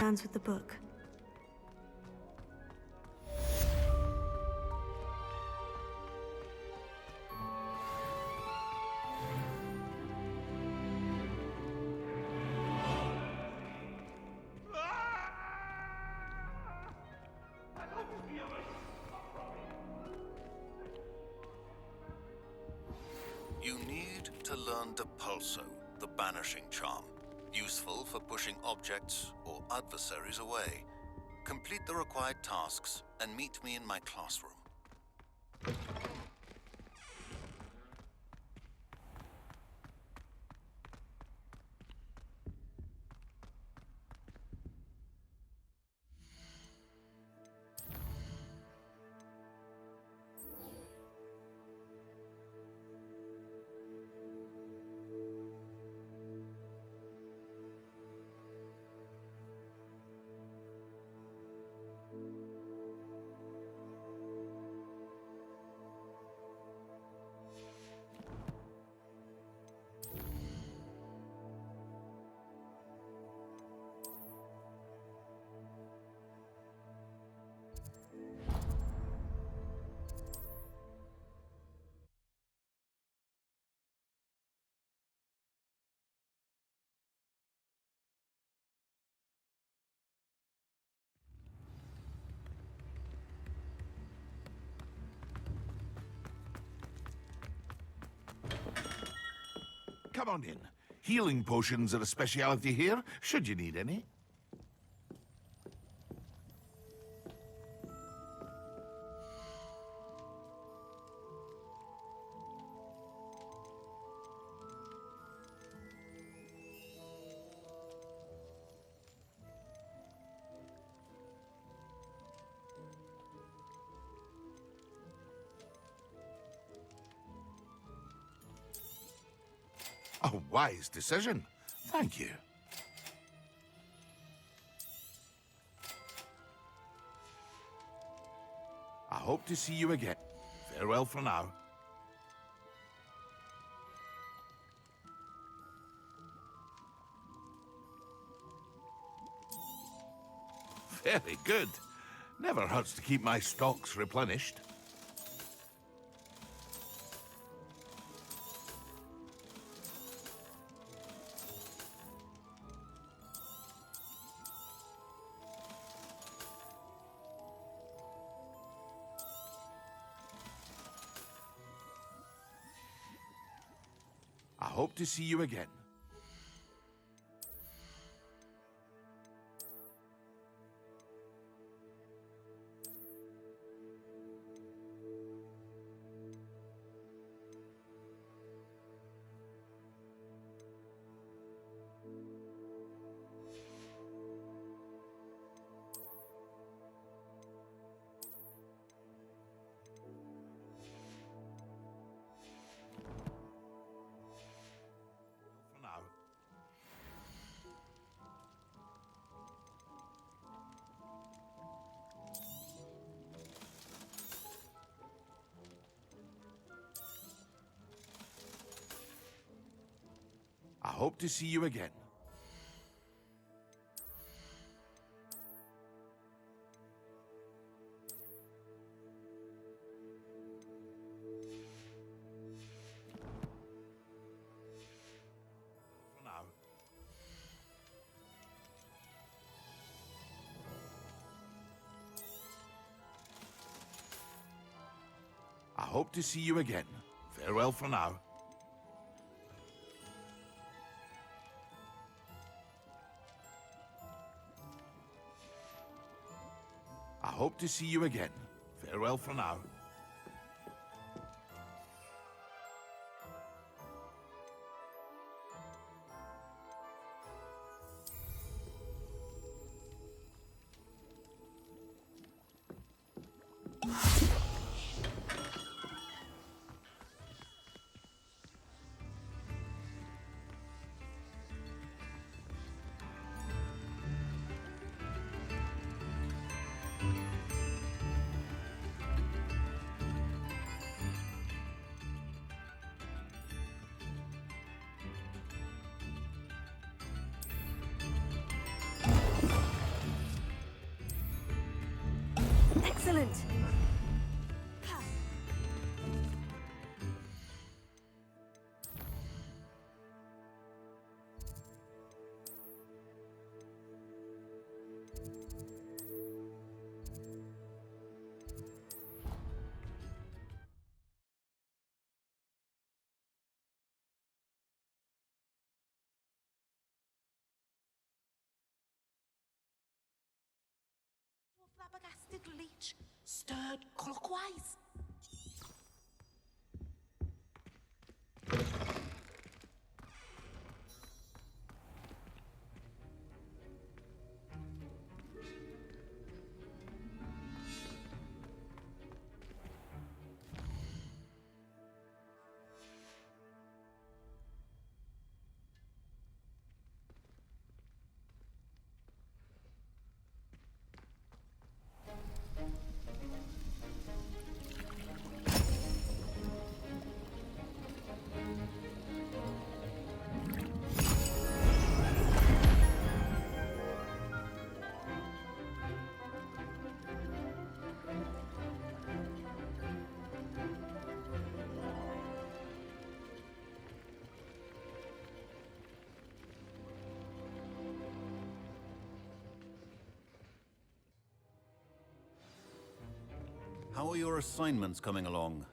stands with the book. You need to learn Depulso, the banishing charm, useful for pushing objects or adversaries away. Complete the required tasks and meet me in my classroom. Come on in. Healing potions are a speciality here, should you need any. A wise decision. Thank you. I hope to see you again. Farewell for now. Very good. Never hurts to keep my stocks replenished. I hope to see you again. For now. I hope to see you again. For now. I hope to see you again. Farewell for now. I hope to see you again. Farewell for now. assignment. Flabbergasted leech stirred clockwise. How are your assignments coming along?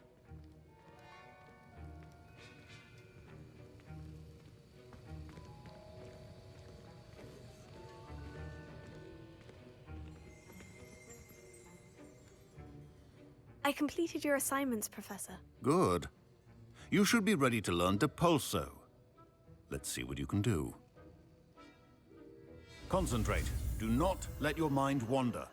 I completed your assignments, Professor. Good. You should be ready to learn Depulso. Let's see what you can do. Concentrate. Do not let your mind wander.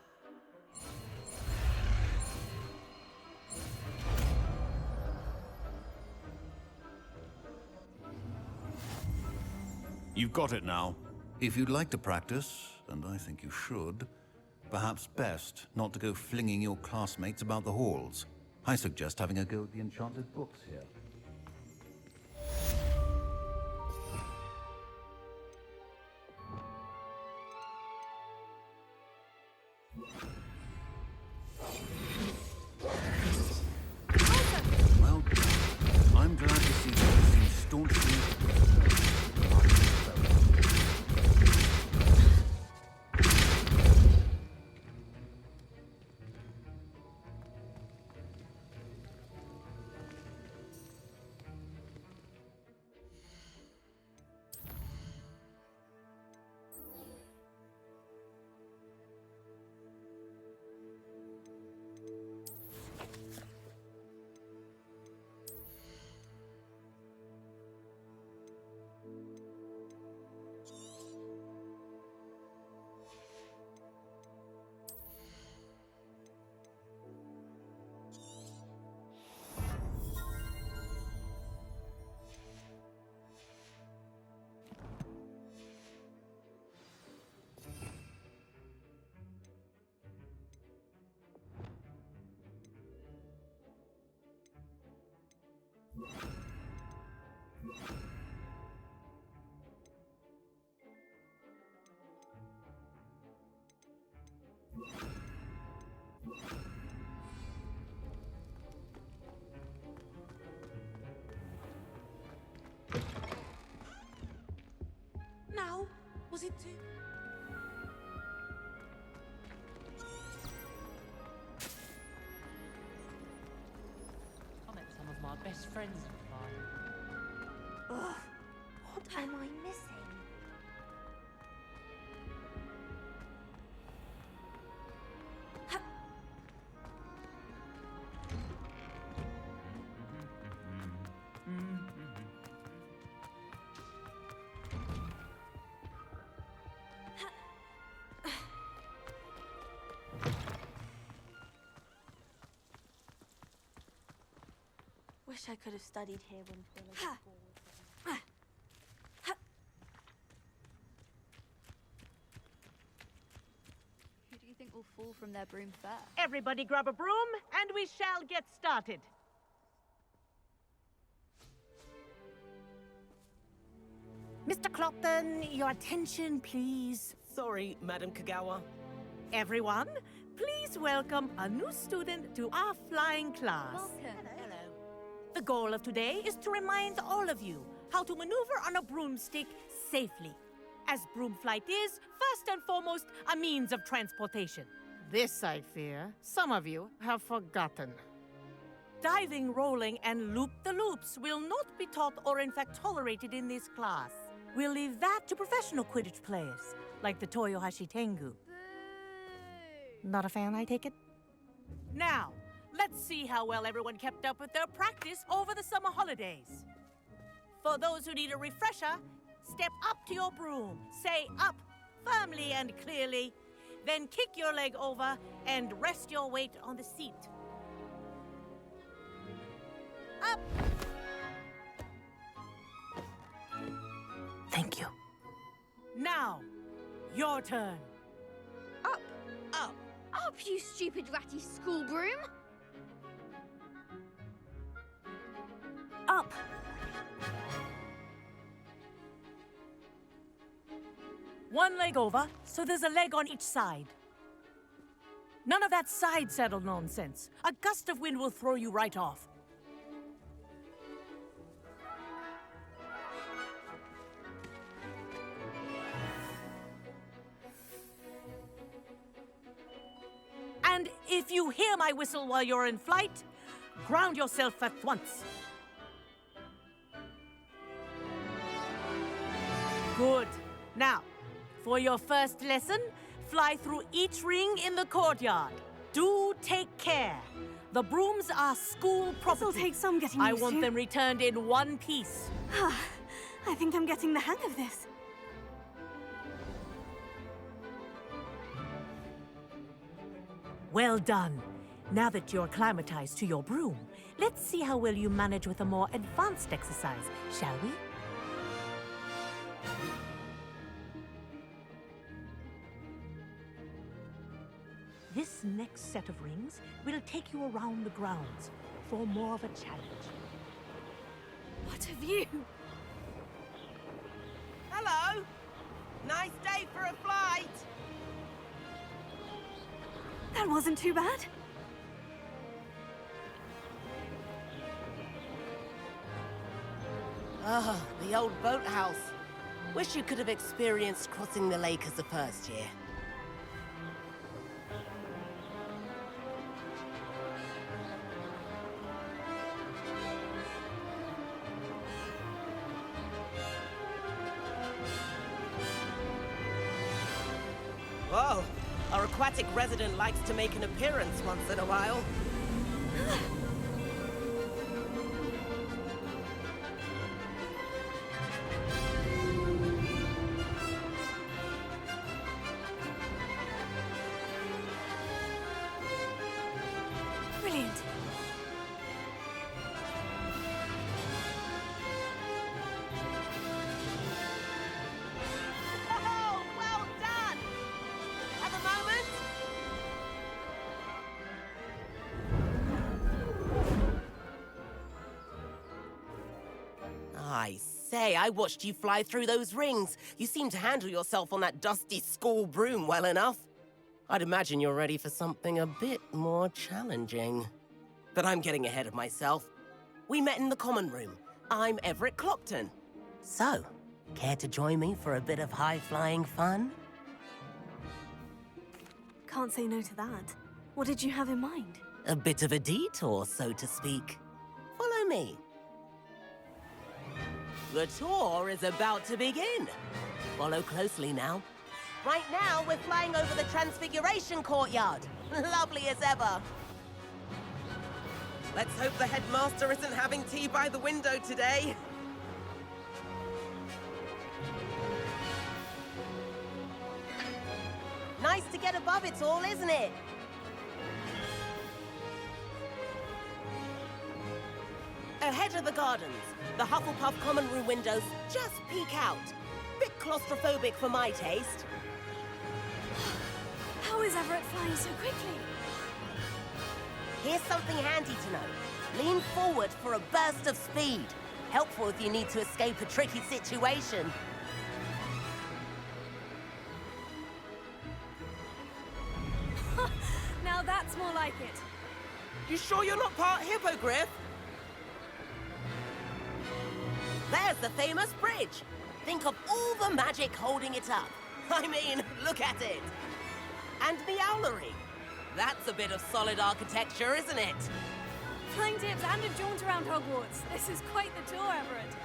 You've got it now. If you'd like to practice, and I think you should, perhaps best not to go flinging your classmates about the halls. I suggest having a go at the enchanted books here. Well, I'm glad to see that you seem staunchly... Now, was it too? I met some of my best friends in fire. Ugh, what am I missing? Wish I could have studied here when Paula was born. Who do you think will fall from their broom first? Everybody grab a broom, and we shall get started. Mr. Clopton, your attention, please. Sorry, Madam Kagawa. Everyone, please Please welcome a new student to our flying class. Welcome. The goal of today is to remind all of you how to maneuver on a broomstick safely, as broom flight is, first and foremost, a means of transportation. This, I fear, some of you have forgotten. Diving, rolling, and loop-the-loops will not be taught or in fact tolerated in this class. We'll leave that to professional Quidditch players, like the Toyohashi Tengu. Not a fan, I take it? Now, let's see how well everyone kept up with their practice over the summer holidays. For those who need a refresher, step up to your broom, say up firmly and clearly, then kick your leg over and rest your weight on the seat. Up! Thank you. Now, your turn. Up. Up. Up, you stupid ratty school broom. Up. One leg over, so there's a leg on each side. None of that side saddle nonsense. A gust of wind will throw you right off. And if you hear my whistle while you're in flight, ground yourself at once. Good. Now, for your first lesson, fly through each ring in the courtyard. Do take care. The brooms are school property. This'll take some getting I used want to. them returned in one piece. I think I'm getting the hang of this. Well done. Now that you're acclimatized to your broom, let's see how well you manage with a more advanced exercise, shall we? This next set of rings will take you around the grounds for more of a challenge. What a view! Hello! Nice day for a flight! That wasn't too bad. Ah, the old boathouse. Wish you could have experienced crossing the lake as a first year. Whoa, our aquatic resident likes to make an appearance once in a while. Brilliant. Oh, well done! Have a moment? I say, I watched you fly through those rings. You seem to handle yourself on that dusty school broom well enough. I'd imagine you're ready for something a bit more challenging. But I'm getting ahead of myself. We met in the common room. I'm Everett Clockton. So, care to join me for a bit of high-flying fun? Can't say no to that. What did you have in mind? A bit of a detour, so to speak. Follow me. The tour is about to begin. Follow closely now. Right now, we're flying over the Transfiguration Courtyard. Lovely as ever. Let's hope the headmaster isn't having tea by the window today. Nice to get above it all, isn't it? Ahead of the gardens, the Hufflepuff common room windows just peek out. Bit claustrophobic for my taste. How is Everett flying so quickly? Here's something handy to know. Lean forward for a burst of speed. Helpful if you need to escape a tricky situation. Now That's more like it. You sure you're not part hippogriff? There's the famous bridge. Think of all the magic holding it up. I mean, look at it. And the owlery. That's a bit of solid architecture, isn't it? Flying tips and a jaunt around Hogwarts. This is quite the tour, Everett.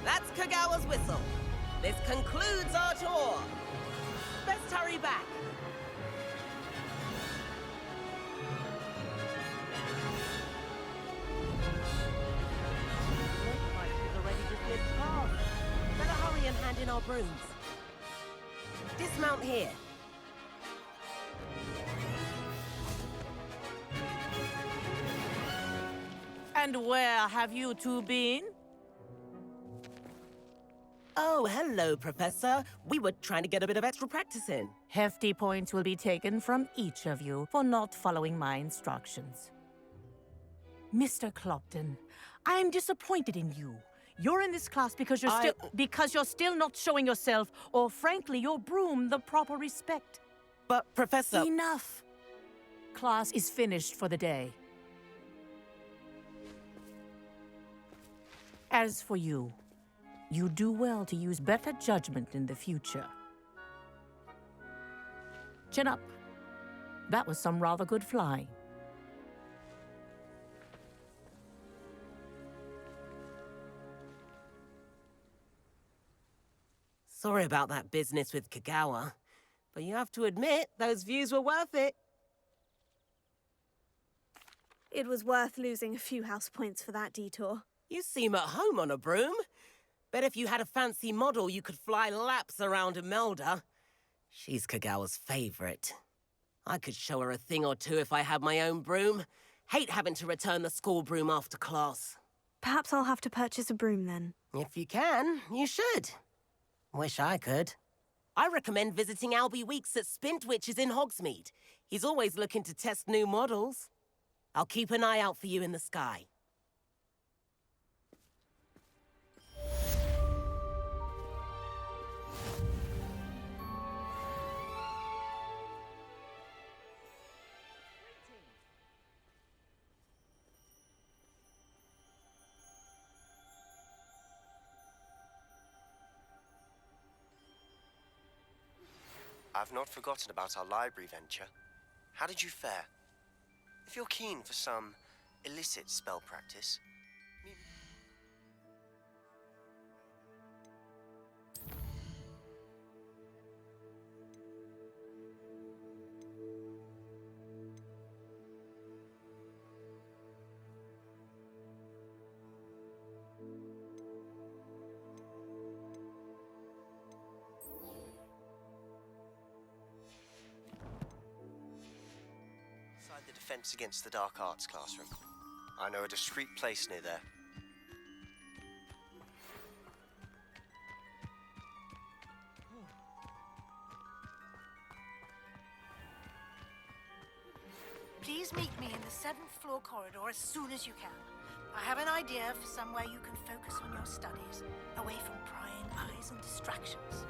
That's Kagawa's whistle. This concludes our tour. Best hurry back. Looks like she's already dismissed class. Better hurry and hand in our brooms. Dismount here. And where have you two been? Oh, hello, Professor. We were trying to get a bit of extra practice in. Hefty points will be taken from each of you for not following my instructions. Mr. Clopton, I am disappointed in you. You're in this class because you're still not showing yourself, or frankly, your broom the proper respect. But, Professor... Enough. Class is finished for the day. As for you, you do well to use better judgment in the future. Chin up. That was some rather good flying. Sorry about that business with Kagawa, but you have to admit, those views were worth it. It was worth losing a few house points for that detour. You seem at home on a broom. Bet if you had a fancy model, you could fly laps around Imelda. She's Kagawa's favorite. I could show her a thing or two if I had my own broom. Hate having to return the school broom after class. Perhaps I'll have to purchase a broom then. If you can, you should. Wish I could. I recommend visiting Albie Weeks at Spintwitches in Hogsmeade. He's always looking to test new models. I'll keep an eye out for you in the sky. I've not forgotten about our library venture. How did you fare? If you're keen for some illicit spell practice... the defense against the dark arts classroom. I know a discreet place near there. Please meet me in the 7th floor corridor as soon as you can. I have an idea for somewhere you can focus on your studies, away from prying eyes and distractions.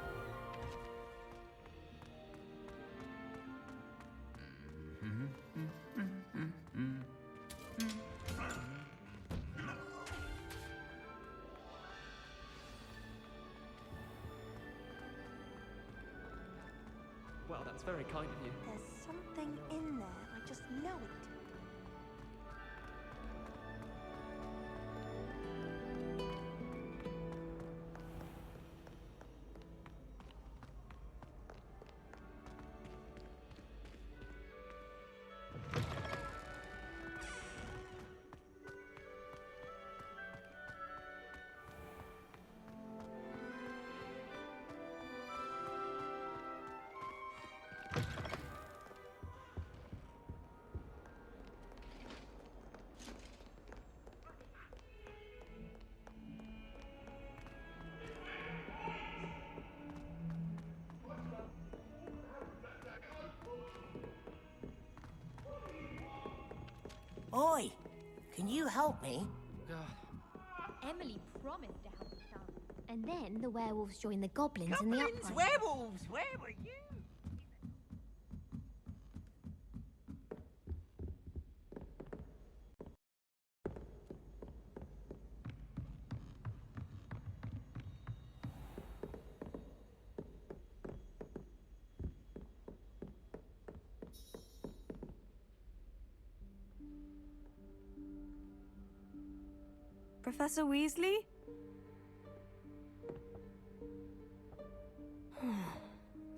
Well, that's very kind of you. There's something in there. I just know it. Oi, can you help me? Emily promised to help us out. And then the werewolves joined the goblins in the Goblins, uprising. werewolves, where were you? Professor Weasley?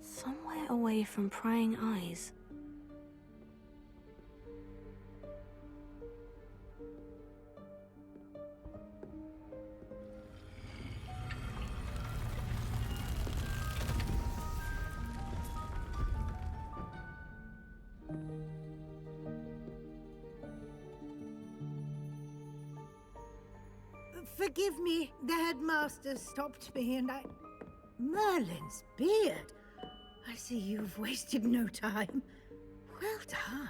Somewhere away from prying eyes. Forgive me, the headmaster stopped me and I... Merlin's beard! I see you've wasted no time. Well done.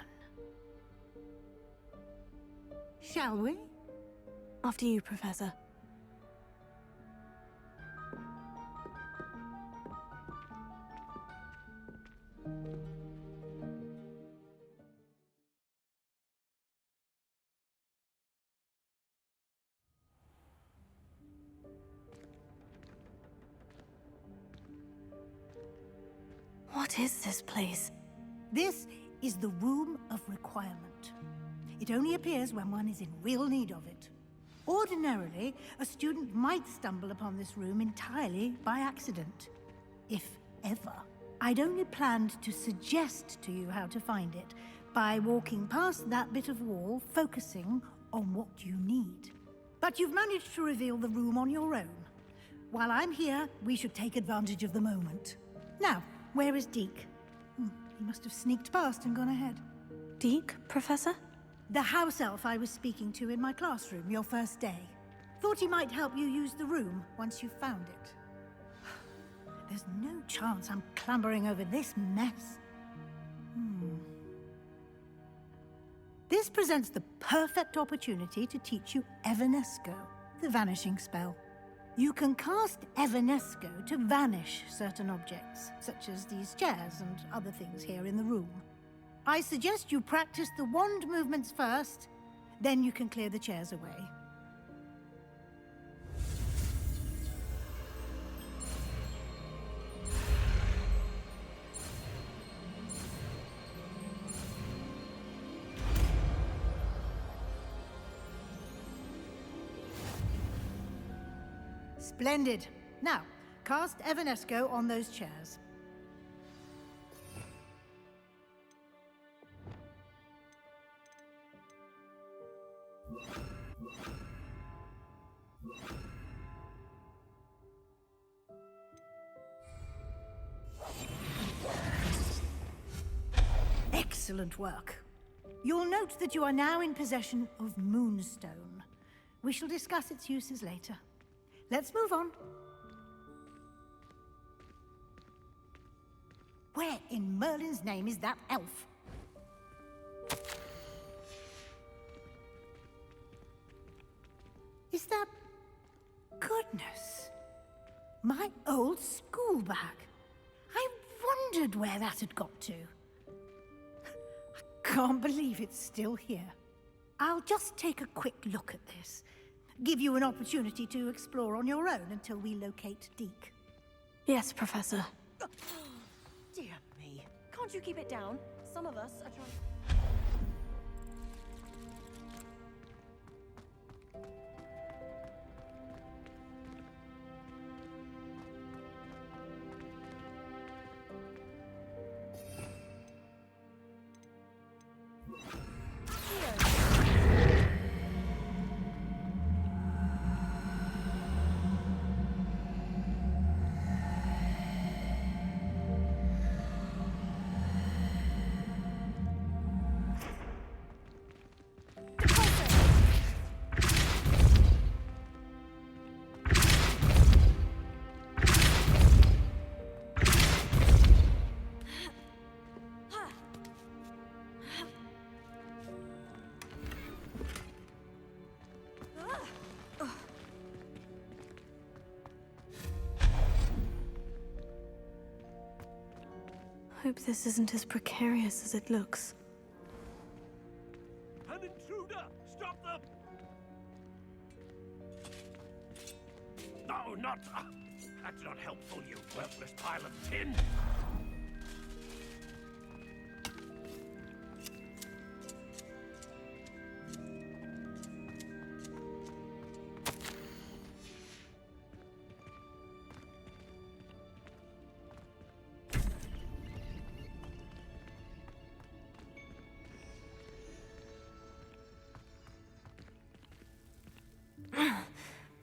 Shall we? After you, Professor. What is this place? This is the Room of Requirement. It only appears when one is in real need of it. Ordinarily, a student might stumble upon this room entirely by accident, if ever. I'd only planned to suggest to you how to find it by walking past that bit of wall, focusing on what you need. But you've managed to reveal the room on your own. While I'm here, we should take advantage of the moment. Now, where is Deke? He must have sneaked past and gone ahead. Deke, Professor? The house elf I was speaking to in my classroom your first day. Thought he might help you use the room once you found it. There's no chance I'm clambering over this mess. This presents the perfect opportunity to teach you Evanesco, the vanishing spell. You can cast Evanesco to vanish certain objects, such as these chairs and other things here in the room. I suggest you practice the wand movements first, then you can clear the chairs away. Splendid. Now, cast Evanesco on those chairs. Excellent work. You'll note that you are now in possession of Moonstone. We shall discuss its uses later. Let's move on. Where in Merlin's name is that elf? Is that... Goodness. My old school bag. I wondered where that had got to. I can't believe it's still here. I'll just take a quick look at this. Give you an opportunity to explore on your own until we locate Deke. Yes, Professor. Dear me. Can't you keep it down? Some of us are trying... Hope this isn't as precarious as it looks. An intruder! Stop them! No, not... that's not helpful, you worthless pile of tin!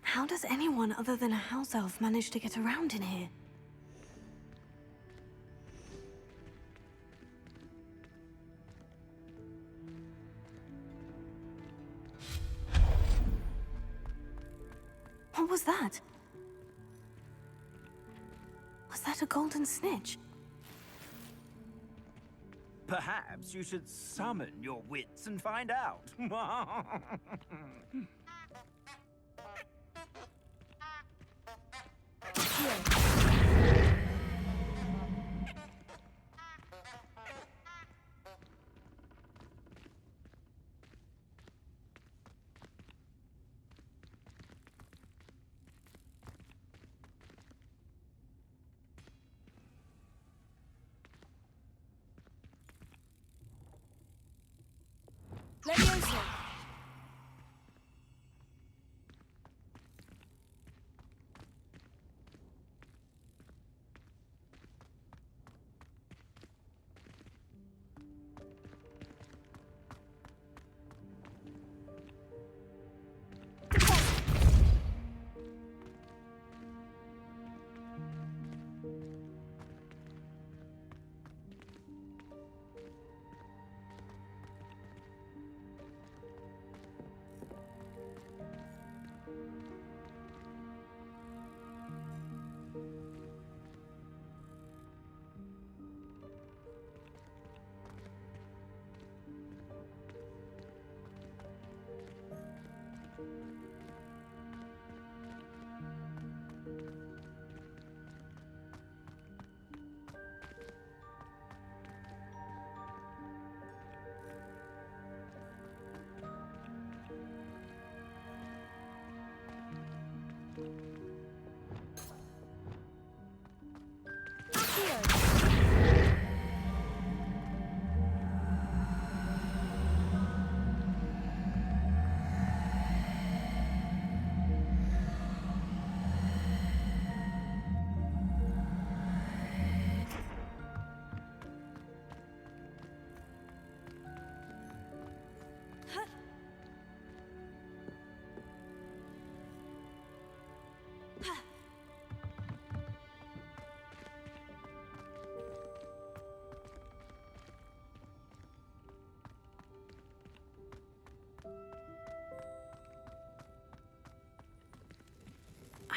How does anyone other than a house elf manage to get around in here? What was that? Was that a golden snitch? Perhaps you should summon your wits and find out. Levioso!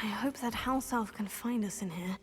I hope that house elf can find us in here.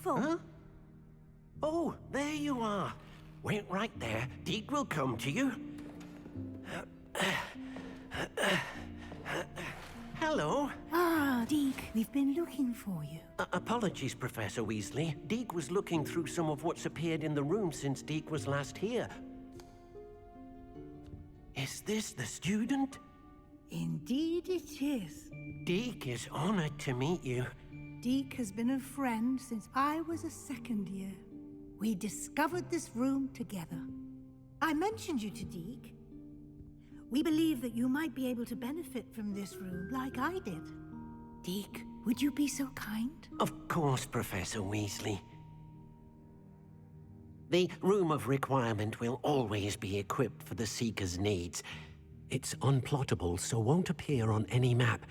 careful. Huh? Oh, there you are. Wait right there. Deke will come to you. Hello. Ah, Deke, we've been looking for you. Apologies, Professor Weasley. Deke was looking through some of what's appeared in the room since Deke was last here. Is this the student? Indeed it is. Deke is honored to meet you. Deke has been a friend since I was a second year. We discovered this room together. I mentioned you to Deke. We believe that you might be able to benefit from this room like I did. Deke, would you be so kind? Of course, Professor Weasley. The Room of Requirement will always be equipped for the Seeker's needs. It's unplottable, so won't appear on any map.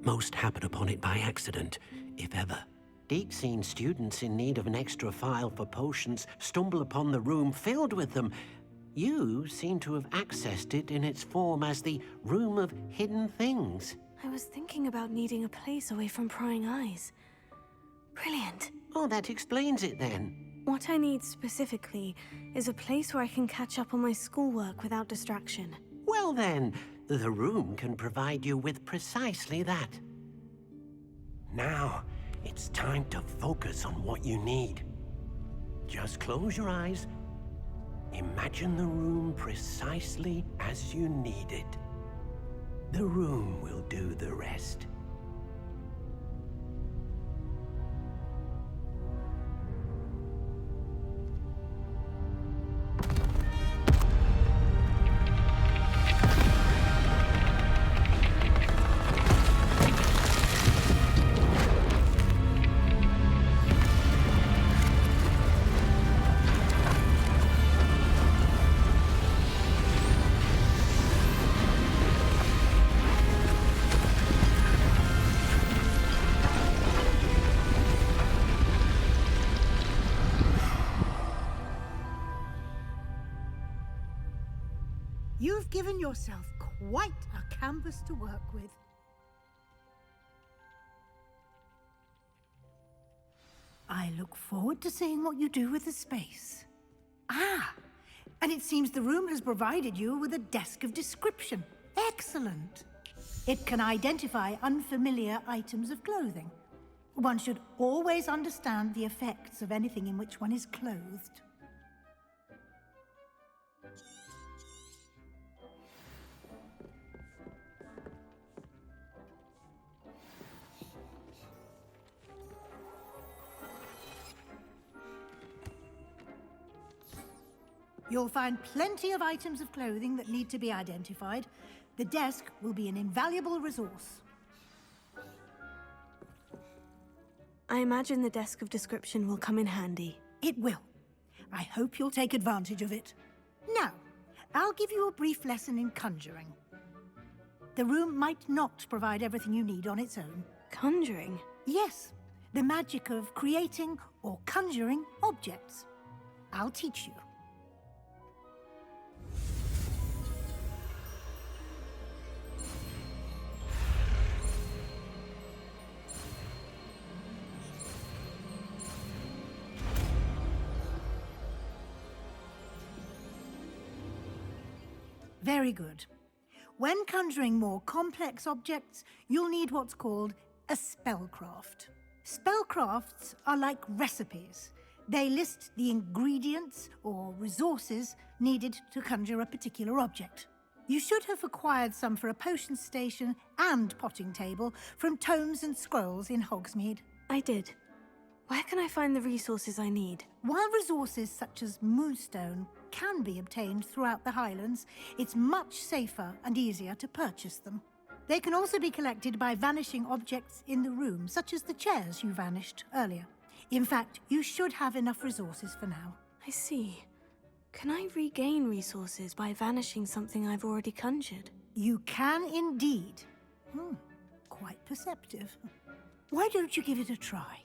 Most happen upon it by accident, if ever. Deke's seen students in need of an extra file for potions stumble upon the room filled with them. You seem to have accessed it in its form as the Room of Hidden Things. I was thinking about needing a place away from prying eyes. Brilliant. Oh, that explains it then. What I need specifically is a place where I can catch up on my schoolwork without distraction. Well then, the room can provide you with precisely that. Now, it's time to focus on what you need. Just close your eyes. Imagine the room precisely as you need it. The room will do the rest. You've given yourself quite a canvas to work with. I look forward to seeing what you do with the space. Ah, and it seems the room has provided you with a desk of description. Excellent. It can identify unfamiliar items of clothing. One should always understand the effects of anything in which one is clothed. You'll find plenty of items of clothing that need to be identified. The desk will be an invaluable resource. I imagine the desk of description will come in handy. It will. I hope you'll take advantage of it. Now, I'll give you a brief lesson in conjuring. The room might not provide everything you need on its own. Conjuring? Yes, the magic of creating or conjuring objects. I'll teach you. Very good. When conjuring more complex objects, you'll need what's called a spellcraft. Spellcrafts are like recipes. They list the ingredients or resources needed to conjure a particular object. You should have acquired some for a potion station and potting table from tomes and scrolls in Hogsmeade. I did. Where can I find the resources I need? While resources such as moonstone can be obtained throughout the Highlands, it's much safer and easier to purchase them. They can also be collected by vanishing objects in the room, such as the chairs you vanished earlier. In fact, you should have enough resources for now. I see. Can I regain resources by vanishing something I've already conjured? You can indeed. Quite perceptive. Why don't you give it a try?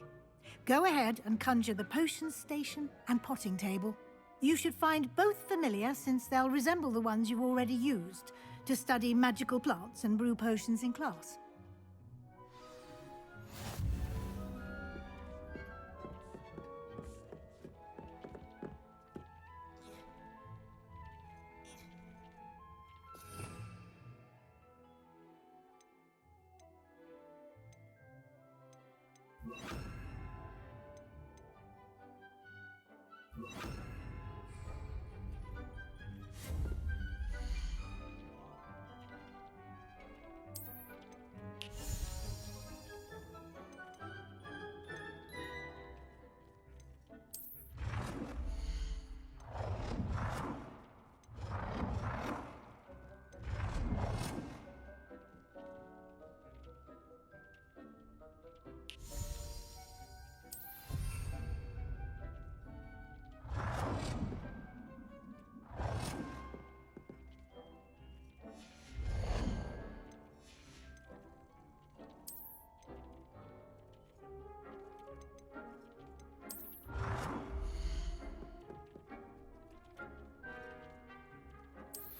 Go ahead and conjure the potion station and potting table. You should find both familiar, since they'll resemble the ones you've already used to study magical plants and brew potions in class.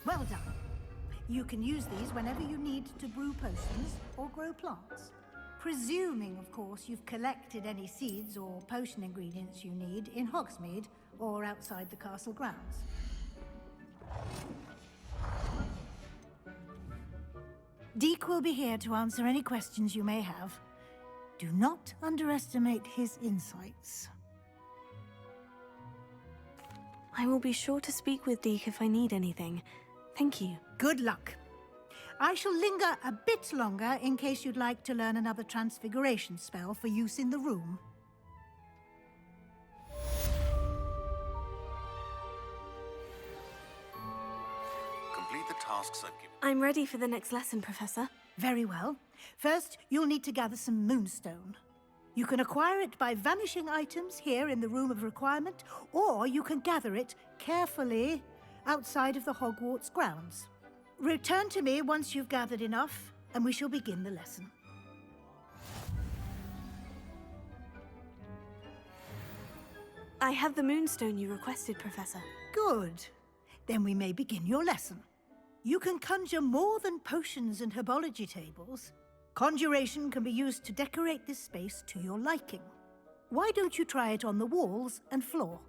Well done. You can use these whenever you need to brew potions or grow plants. Presuming, of course, you've collected any seeds or potion ingredients you need in Hogsmeade or outside the castle grounds. Deek will be here to answer any questions you may have. Do not underestimate his insights. I will be sure to speak with Deek if I need anything. Thank you. Good luck. I shall linger a bit longer in case you'd like to learn another transfiguration spell for use in the room. Complete the tasks I've given. I'm ready for the next lesson, Professor. Very well. First, you'll need to gather some moonstone. You can acquire it by vanishing items here in the Room of Requirement, or you can gather it carefully outside of the Hogwarts grounds. Return to me once you've gathered enough, and we shall begin the lesson. I have the moonstone you requested, Professor. Good. Then we may begin your lesson. You can conjure more than potions and herbology tables. Conjuration can be used to decorate this space to your liking. Why don't you try it on the walls and floor?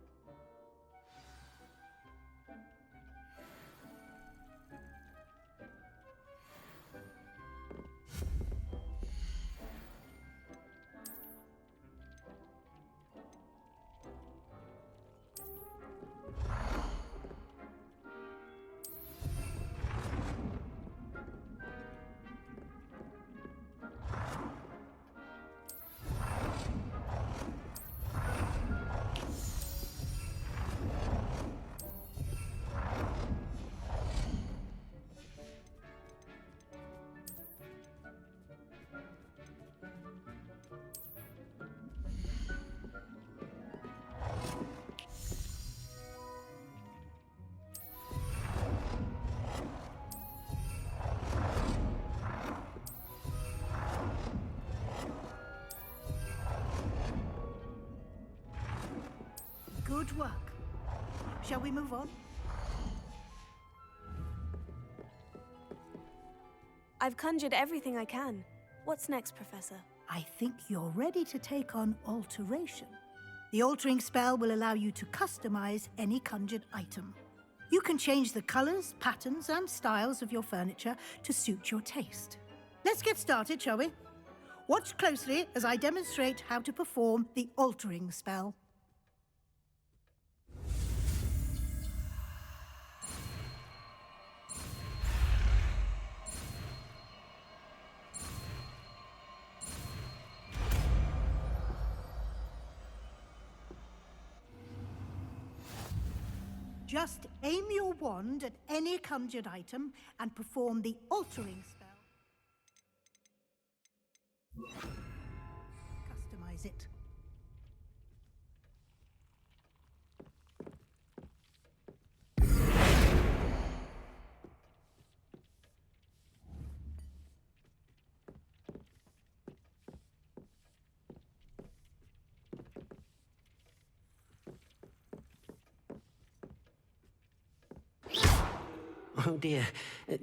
Good work. Shall we move on? I've conjured everything I can. What's next, Professor? I think you're ready to take on alteration. The altering spell will allow you to customize any conjured item. You can change the colors, patterns, and styles of your furniture to suit your taste. Let's get started, shall we? Watch closely as I demonstrate how to perform the altering spell. Just aim your wand at any conjured item and perform the altering spell. Customize it. Oh dear.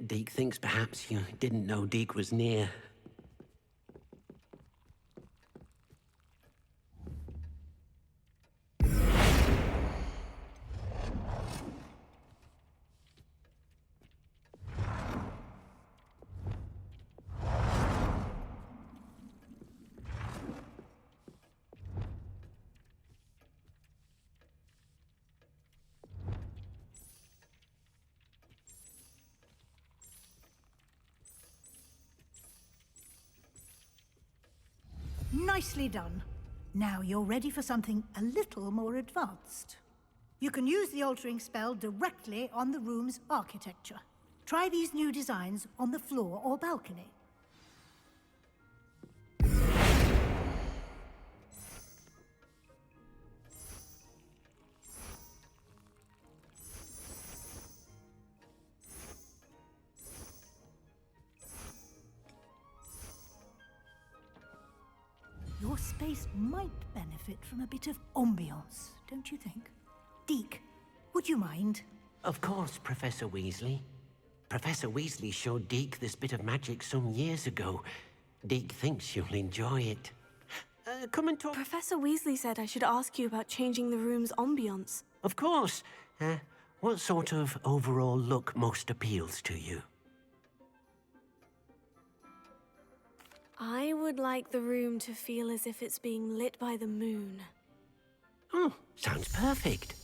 Deek thinks perhaps you didn't know Deek was near. Nicely done. Now you're ready for something a little more advanced. You can use the altering spell directly on the room's architecture. Try these new designs on the floor or balcony. Your space might benefit from a bit of ambiance, don't you think? Deke, would you mind? Of course, Professor Weasley. Professor Weasley showed Deke this bit of magic some years ago. Deke thinks you'll enjoy it. Come and talk. Professor Weasley said I should ask you about changing the room's ambience. Of course. What sort of overall look most appeals to you? I would like the room to feel as if it's being lit by the moon. Oh, sounds perfect.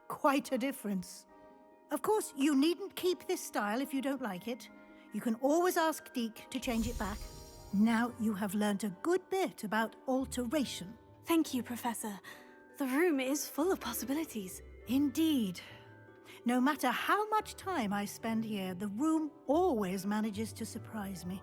Quite a difference. Of course, you needn't keep this style if you don't like it. You can always ask Deke to change it back. Now you have learnt a good bit about alteration. Thank you, Professor. The room is full of possibilities. Indeed. No matter how much time I spend here, the room always manages to surprise me.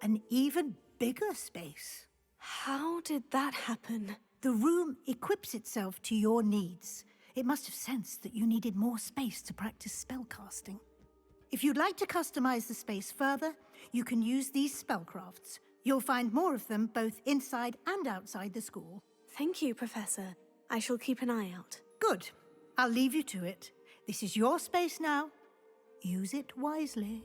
An even bigger space. How did that happen? The room equips itself to your needs. It must have sensed that you needed more space to practice spellcasting. If you'd like to customize the space further, you can use these spellcrafts. You'll find more of them both inside and outside the school. Thank you, Professor. I shall keep an eye out. Good. I'll leave you to it. This is your space now. Use it wisely.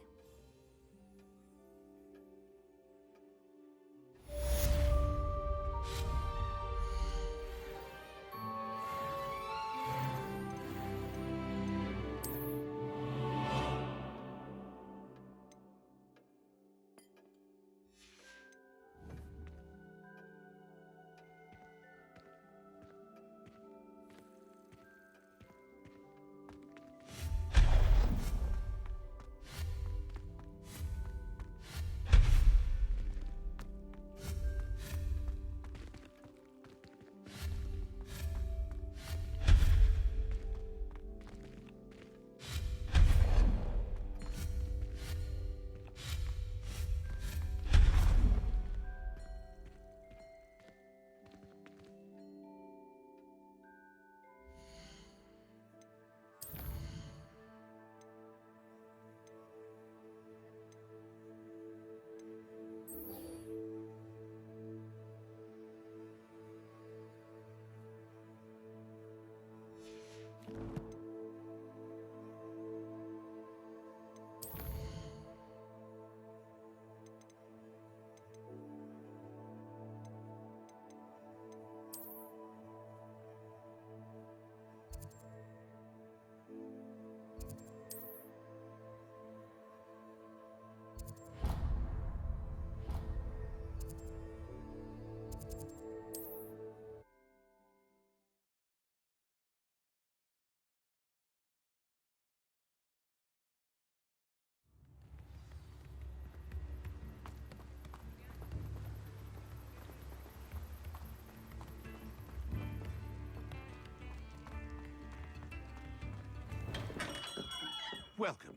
Welcome.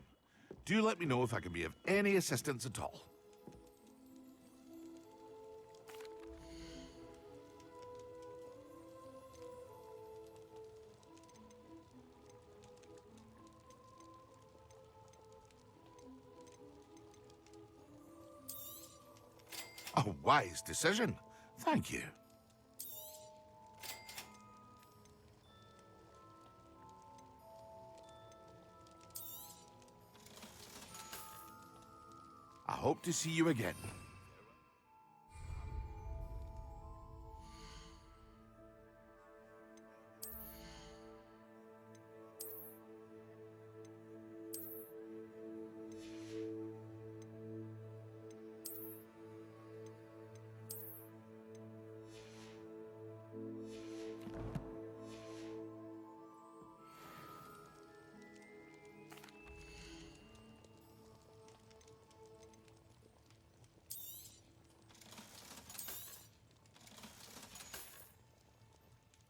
Do let me know if I can be of any assistance at all. Oh, wow. wise decision. Thank you. I hope to see you again.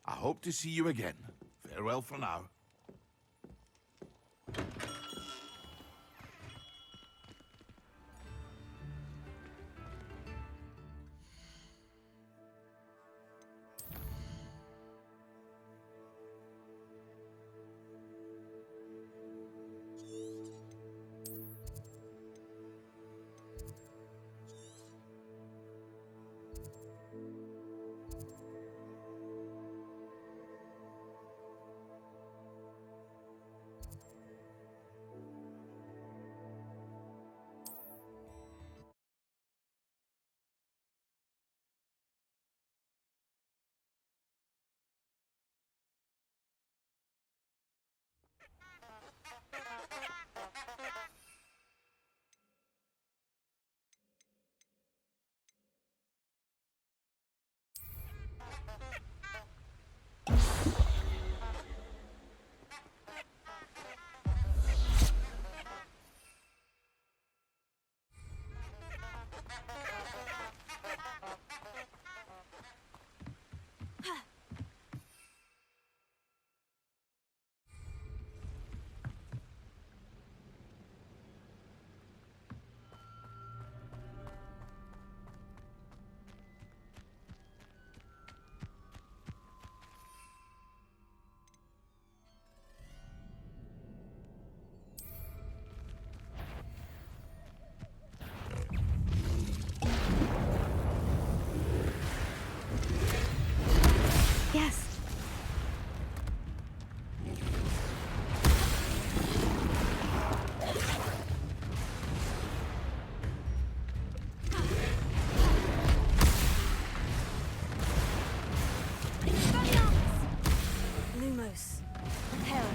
I hope to see you again. Farewell for now. Yes. Lumos. Hera.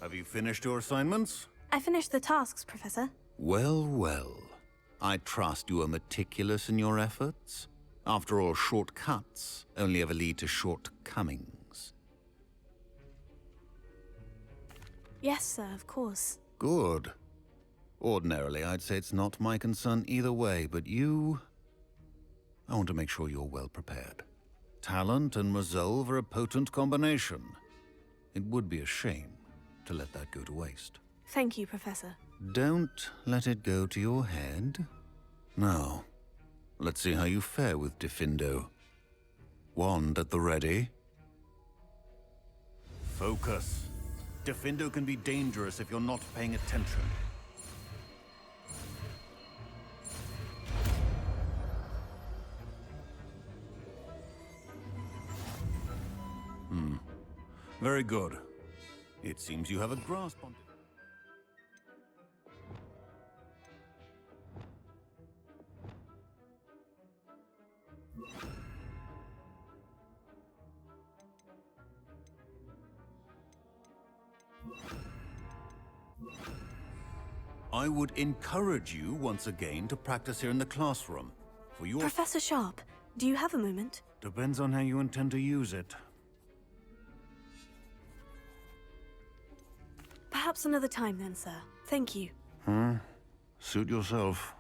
Have you finished your assignments? I finished the tasks, Professor. Well, well. I trust you are meticulous in your efforts. After all, shortcuts only ever lead to shortcomings. Yes, sir, of course. Good. Ordinarily, I'd say it's not my concern either way, but I want to make sure you're well prepared. Talent and resolve are a potent combination. It would be a shame to let that go to waste. Thank you, Professor. Don't let it go to your head. Now, let's see how you fare with Diffindo. Wand at the ready. Focus. Diffindo can be dangerous if you're not paying attention. Very good. It seems you have a grasp on it. I would encourage you once again to practice here in the classroom. For your... Professor Sharp, do you have a moment? Depends on how you intend to use it. Perhaps another time then, sir. Thank you. Suit yourself.